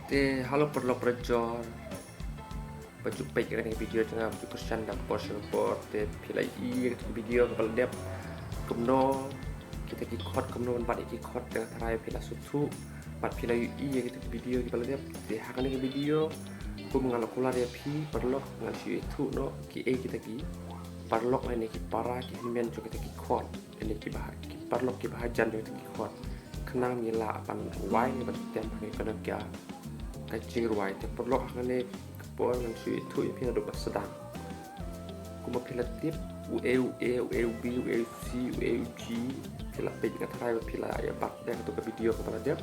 Halo perlo perjor berjumpa dengan video tengah berkusan dan support pilai video kepala dep kumno kita kikot kumno empat kikot dengan tarai pila sutu empat pilai kita video kepala dep hakan video ku mengalok kular ya pi perlo ngasih itu no kita perlo ini ki para ki men kita kikot ini ki perlo ki bahajan kita kikot kenang mila apan wai bertiam hari penegak kacing ruai te perlu hangane kepoan yang sui itu yang pina doba sedang kuma pila tip UB UC UG pila page ngat rai pila ya bak dan ke video kepada dia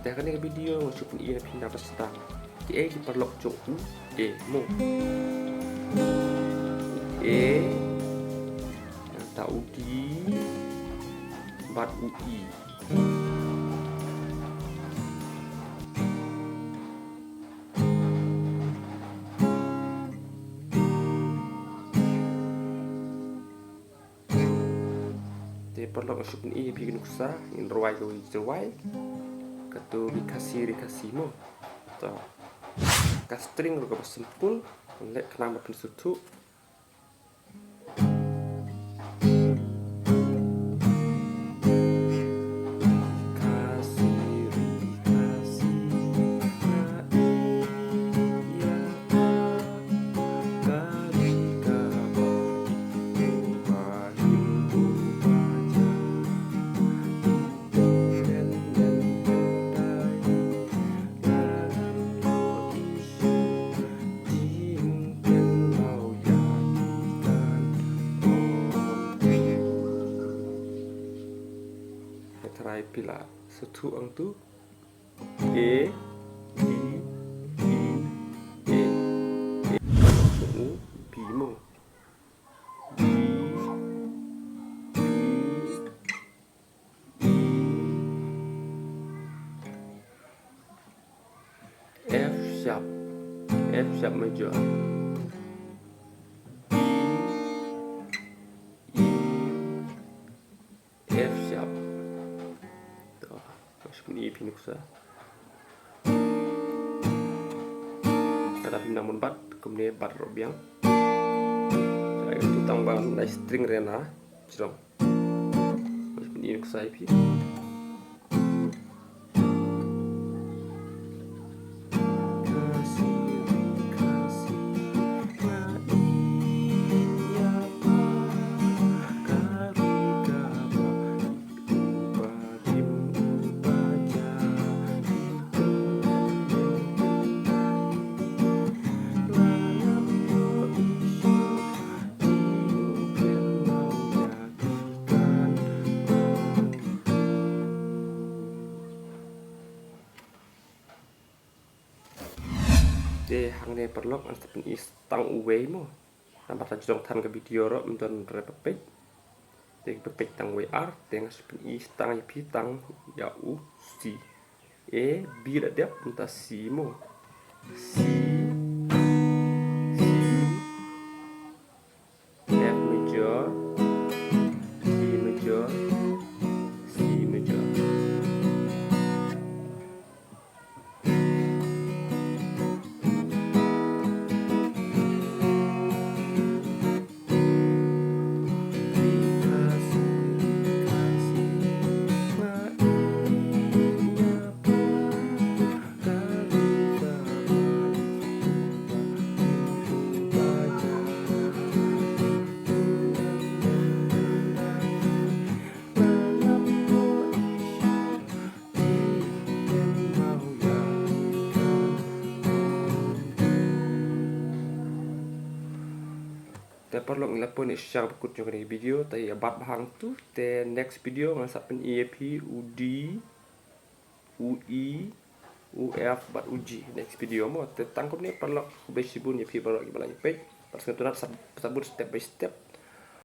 dan kan video masuk pun ia pina doba sedang ki perlu cok mo yang tahu di bat UI perlu masuk ni bikin usaha in ruai go ruai katu rikasi mo to kastring ro sempul lek kenama pensutu terai pila satu ang tu D E U B mo F sharp major F sharp seperti ini pinuksa ada namun bat kemudian bat robiang saya itu tambah dari string rena cerong seperti ini pinuksa IP hang ne perlok an stepen is tang uwe mo nampak ta jong tan ke video ro menton repepek de pepek tang WR dengan stepen is tang IP tang ya u c b da dia punta c mo c F major C major C major te perlu ngelapun share berikut juga di video tapi abat bahang tu te next video ngasapen EAP UD UI UF bat uji next video mo te tangkup ni perlu besibun EAP baru lagi balai page pas ngetunat sabut step by step